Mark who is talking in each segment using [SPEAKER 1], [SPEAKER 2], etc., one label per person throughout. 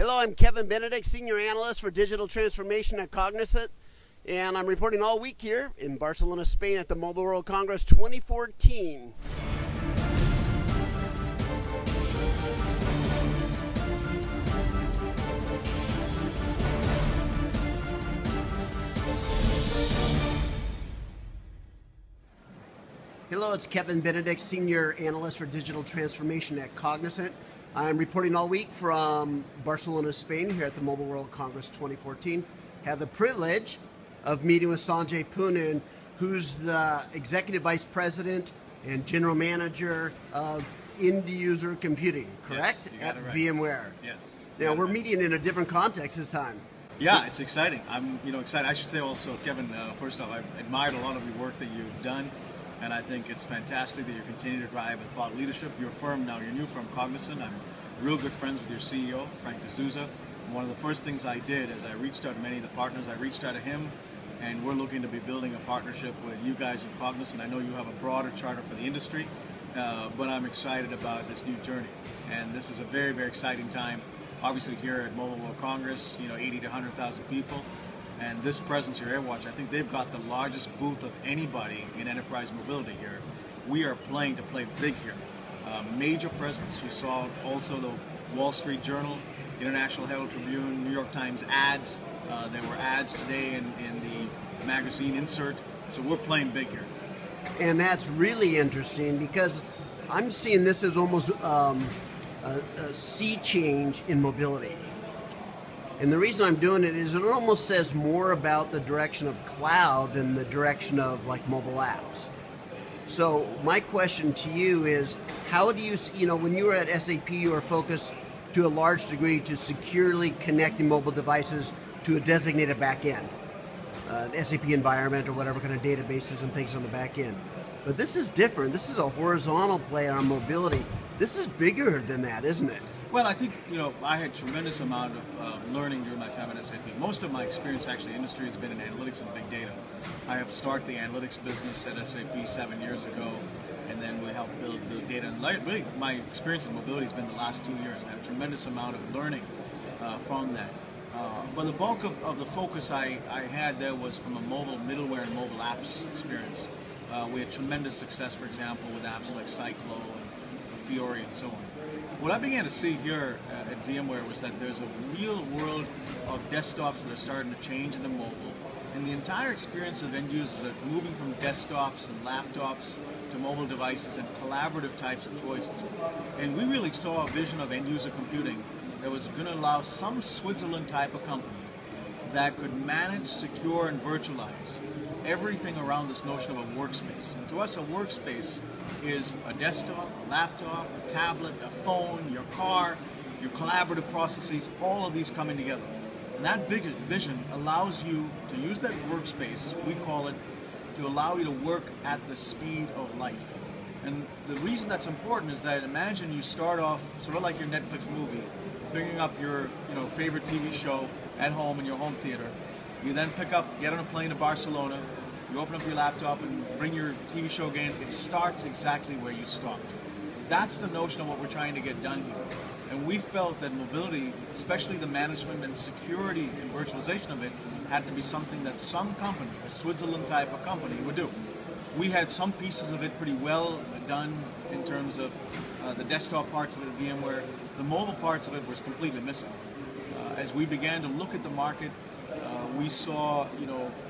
[SPEAKER 1] Hello, I'm Kevin Benedict, Senior Analyst for Digital Transformation at Cognizant, and I'm reporting all week here in Barcelona, Spain at the Mobile World Congress 2014. Hello, it's Kevin Benedict, Senior Analyst for Digital Transformation at Cognizant. I'm reporting all week from Barcelona, Spain, here at the Mobile World Congress 2014. Have the privilege of meeting with Sanjay Poonen, who's the Executive Vice President and General Manager of End User Computing, correct?
[SPEAKER 2] Yes,
[SPEAKER 1] at
[SPEAKER 2] right.
[SPEAKER 1] VMware.
[SPEAKER 2] Yes.
[SPEAKER 1] Now, we're meeting in a different context this time.
[SPEAKER 2] Yeah, it's exciting. I'm excited. I should say also, Kevin, first off, I've admired a lot of your work that you've done. And I think it's fantastic that you're continuing to drive with thought leadership. Your firm now, your new firm, Cognizant, I'm real good friends with your CEO, Frank D'Souza. And one of the first things I did is I reached out to many of the partners. I reached out to him, and we're looking to be building a partnership with you guys in Cognizant. I know you have a broader charter for the industry, but I'm excited about this new journey. And this is a very, very exciting time. Obviously here at Mobile World Congress, 80 to 100,000 people. And this presence here, AirWatch, I think they've got the largest booth of anybody in enterprise mobility here. We are playing to play big here. Major presence. You saw also the Wall Street Journal, International Herald Tribune, New York Times ads. There were ads today in the magazine insert. So we're playing big here.
[SPEAKER 1] And that's really interesting because I'm seeing this as almost a sea change in mobility. And the reason I'm doing it is it almost says more about the direction of cloud than the direction of like mobile apps. So my question to you is, how do you, when you were at SAP, you were focused to a large degree to securely connecting mobile devices to a designated back end, SAP environment or whatever kind of databases and things on the back end. But this is different. This is a horizontal play on mobility. This is bigger than that, isn't it?
[SPEAKER 2] Well, I think, I had tremendous amount of learning during my time at SAP. Most of my experience actually in industry has been in analytics and big data. I have started the analytics business at SAP 7 years ago, and then we helped build data. And really, my experience in mobility has been the last 2 years. I have a tremendous amount of learning from that. But the bulk of the focus I had there was from a mobile middleware and mobile apps experience. We had tremendous success, for example, with apps like Cyclo and Fiori and so on. What I began to see here at VMware was that there's a real world of desktops that are starting to change into mobile. And the entire experience of end users are moving from desktops and laptops to mobile devices and collaborative types of choices. And we really saw a vision of end user computing that was going to allow some Switzerland type of company that could manage, secure, and virtualize everything around this notion of a workspace. And to us, a workspace is a desktop, a laptop, a tablet, a phone, your car, your collaborative processes, all of these coming together. And that big vision allows you to use that workspace, we call it, to allow you to work at the speed of life. And the reason that's important is that imagine you start off sort of like your Netflix movie, picking up your favorite TV show at home in your home theater. You then get on a plane to Barcelona, you open up your laptop and bring your TV show again. It starts exactly where you stopped. That's the notion of what we're trying to get done here. And we felt that mobility, especially the management and security and virtualization of it, had to be something that some company, a Switzerland type of company, would do. We had some pieces of it pretty well done in terms of the desktop parts of it at VMware. The mobile parts of it was completely missing. As we began to look at the market, we saw,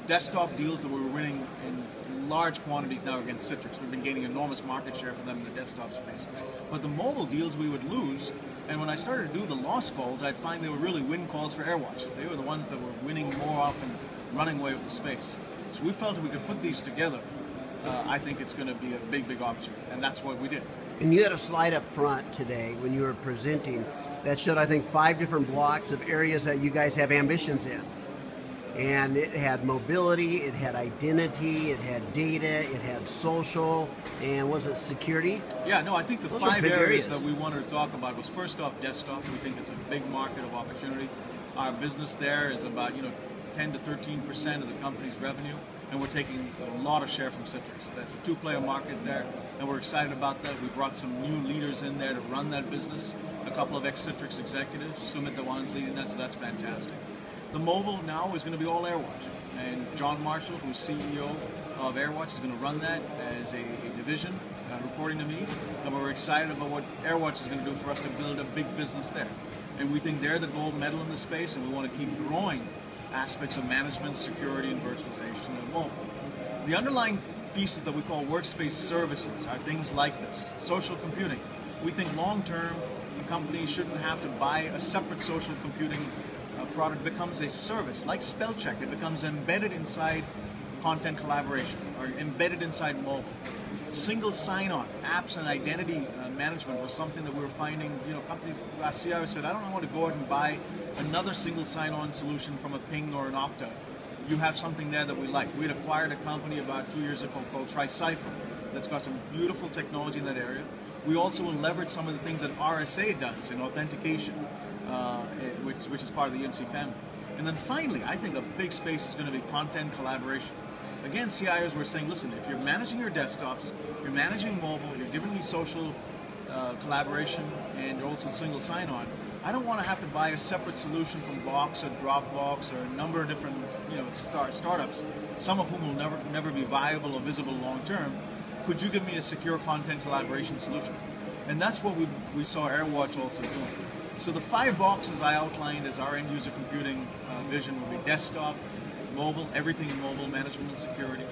[SPEAKER 2] desktop deals that we were winning in large quantities now against Citrix. We've been gaining enormous market share for them in the desktop space. But the mobile deals we would lose, and when I started to do the loss calls, I'd find they were really win calls for AirWatch. They were the ones that were winning more often, running away with the space. So we felt if we could put these together, I think it's going to be a big, big opportunity, and that's what we did.
[SPEAKER 1] And you had a slide up front today when you were presenting that showed, I think, 5 different blocks of areas that you guys have ambitions in. And it had mobility, it had identity, it had data, it had social, and was it security?
[SPEAKER 2] Yeah, no, I think the 5 areas that we wanted to talk about was first off desktop. We think it's a big market of opportunity. Our business there is about 10 to 13% of the company's revenue, and we're taking a lot of share from Citrix. That's a 2-player market there, and we're excited about that. We brought some new leaders in there to run that business, a couple of ex-Citrix executives. Sumit Dhawan's leading that, so that's fantastic. The mobile now is going to be all AirWatch. And John Marshall, who's CEO of AirWatch, is going to run that as a division, reporting to me. And we're excited about what AirWatch is going to do for us to build a big business there. And we think they're the gold medal in the space, and we want to keep growing aspects of management, security, and virtualization and mobile. The underlying pieces that we call workspace services are things like this. Social computing. We think long-term, a company shouldn't have to buy a separate social computing product. It becomes a service, like spell check. It becomes embedded inside content collaboration, or embedded inside mobile. Single sign-on, apps and identity management was something that we were finding, companies, CIO said, I don't want to go out and buy another single sign-on solution from a Ping or an Okta. You have something there that we like. We had acquired a company about 2 years ago called Tricipher that's got some beautiful technology in that area. We also will leverage some of the things that RSA does in authentication, which is part of the EMC family. And then finally, I think a big space is going to be content collaboration. Again, CIOs were saying, listen, if you're managing your desktops, you're managing mobile, you're giving me social collaboration, and you're also single sign-on, I don't want to have to buy a separate solution from Box or Dropbox or a number of different startups, some of whom will never be viable or visible long-term. Could you give me a secure content collaboration solution? And that's what we saw AirWatch also doing. So the 5 boxes I outlined as our end-user computing vision will be desktop, mobile, everything in mobile, management and security,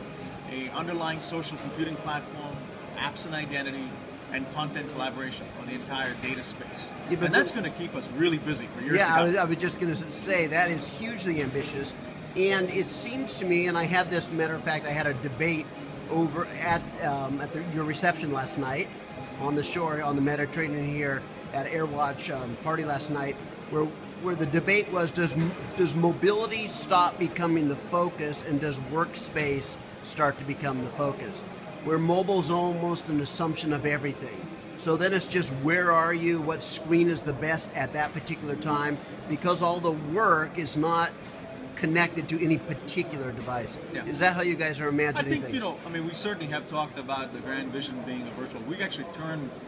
[SPEAKER 2] a underlying social computing platform, apps and identity, and content collaboration on the entire data space. Yeah, and that's going to keep us really busy for years to come.
[SPEAKER 1] I was just going to say, that is hugely ambitious. And it seems to me, and I had this, matter of fact, I had a debate over at your reception last night on the shore, on the Mediterranean here at AirWatch party last night, where the debate was, does mobility stop becoming the focus, and does workspace start to become the focus? Where mobile's almost an assumption of everything. So then it's just, where are you, what screen is the best at that particular time, because all the work is not connected to any particular device. Yeah. Is that how you guys are imagining things?
[SPEAKER 2] I think, we certainly have talked about the grand vision being a virtual. We actually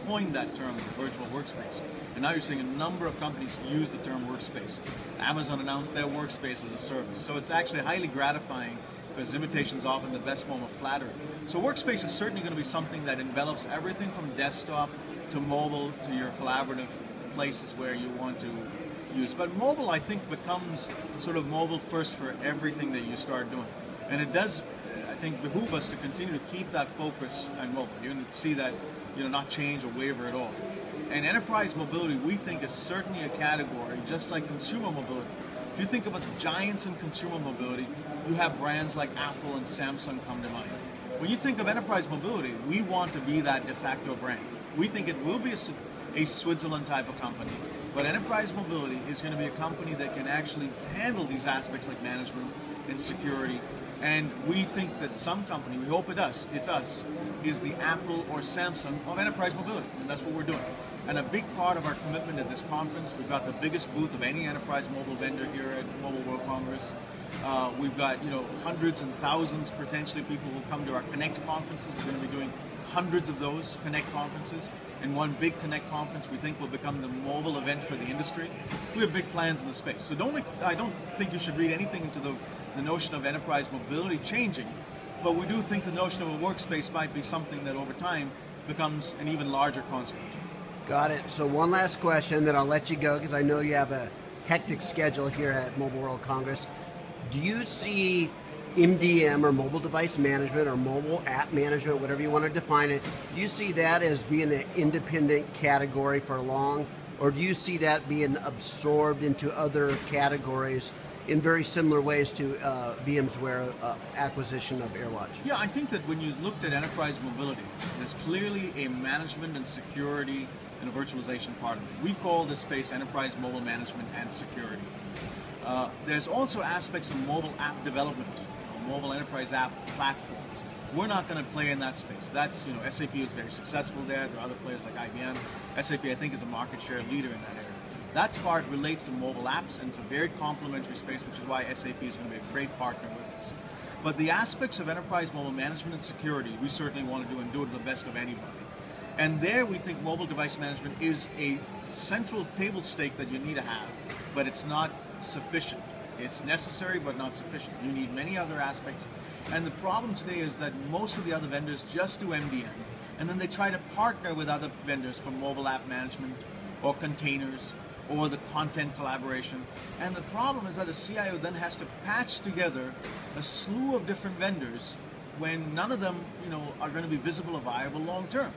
[SPEAKER 2] coined that term, virtual workspace. And now you're seeing a number of companies use the term workspace. Amazon announced their workspace as a service. So it's actually highly gratifying, because imitation is often the best form of flattery. So workspace is certainly going to be something that envelops everything from desktop to mobile to your collaborative places where you want to use. But mobile, I think, becomes sort of mobile first for everything that you start doing. And it does, I think, behoove us to continue to keep that focus on mobile. You're going to see that, not change or waver at all. And enterprise mobility, we think, is certainly a category, just like consumer mobility. If you think about the giants in consumer mobility, you have brands like Apple and Samsung come to mind. When you think of enterprise mobility, we want to be that de facto brand. We think it will be a Switzerland type of company, but enterprise mobility is going to be a company that can actually handle these aspects like management and security. And we think that some company, we hope it's us, is the Apple or Samsung of enterprise mobility, and that's what we're doing. And a big part of our commitment at this conference, we've got the biggest booth of any enterprise mobile vendor here at Mobile World Congress. We've got hundreds and thousands potentially people who come to our Connect conferences. We're going to be doing hundreds of those Connect conferences. And one big Connect conference we think will become the mobile event for the industry. We have big plans in the space. So I don't think you should read anything into the notion of enterprise mobility changing, but we do think the notion of a workspace might be something that over time becomes an even larger construct.
[SPEAKER 1] Got it. So one last question, then I'll let you go, because I know you have a hectic schedule here at Mobile World Congress. Do you see MDM, or mobile device management, or mobile app management, whatever you want to define it, do you see that as being an independent category for long, or do you see that being absorbed into other categories in very similar ways to VMware acquisition of AirWatch?
[SPEAKER 2] Yeah, I think that when you looked at enterprise mobility, there's clearly a management and security and a virtualization part of it. We call this space enterprise mobile management and security. There's also aspects of mobile app development, mobile enterprise app platforms. We're not going to play in that space. That's, SAP is very successful there. There are other players like IBM. SAP, I think, is a market share leader in that area. That part relates to mobile apps, and it's a very complementary space, which is why SAP is going to be a great partner with us. But the aspects of enterprise mobile management and security, we certainly want to do, and do it to the best of anybody. And there we think mobile device management is a central table stake that you need to have, but it's not sufficient. It's necessary, but not sufficient. You need many other aspects. And the problem today is that most of the other vendors just do MDM, and then they try to partner with other vendors for mobile app management or containers or the content collaboration. And the problem is that a CIO then has to patch together a slew of different vendors when none of them, are going to be visible or viable long term.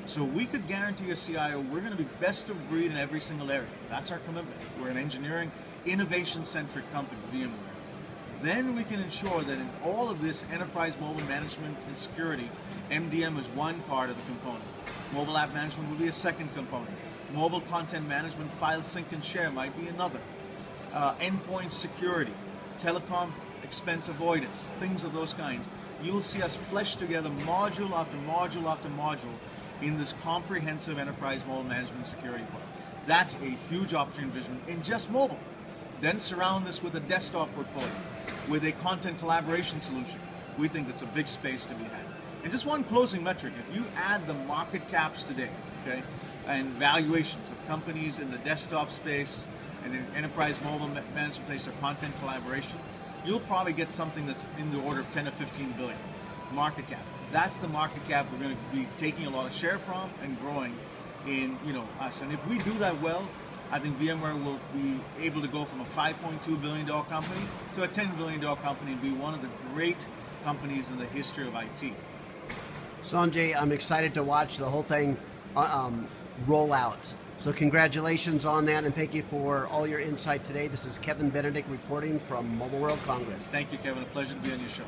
[SPEAKER 2] So we could guarantee a CIO we're going to be best of breed in every single area. That's our commitment. We're an engineering, innovation-centric company, VMware. Then we can ensure that in all of this enterprise mobile management and security, MDM is one part of the component. Mobile app management will be a second component. Mobile content management, file sync and share might be another. Endpoint security, telecom expense avoidance, things of those kinds. You'll see us flesh together module after module after module in this comprehensive enterprise mobile management security part. That's a huge opportunity vision in just mobile. Then surround this with a desktop portfolio, with a content collaboration solution. We think that's a big space to be had. And just one closing metric, if you add the market caps today, okay, and valuations of companies in the desktop space and in enterprise mobile management space or content collaboration, you'll probably get something that's in the order of 10 or 15 billion market cap. That's the market cap we're going to be taking a lot of share from and growing in us. And if we do that well, I think VMware will be able to go from a $5.2 billion company to a $10 billion company and be one of the great companies in the history of IT.
[SPEAKER 1] Sanjay, I'm excited to watch the whole thing roll out. So congratulations on that, and thank you for all your insight today. This is Kevin Benedict reporting from Mobile World Congress.
[SPEAKER 2] Thank you, Kevin. A pleasure to be on your show.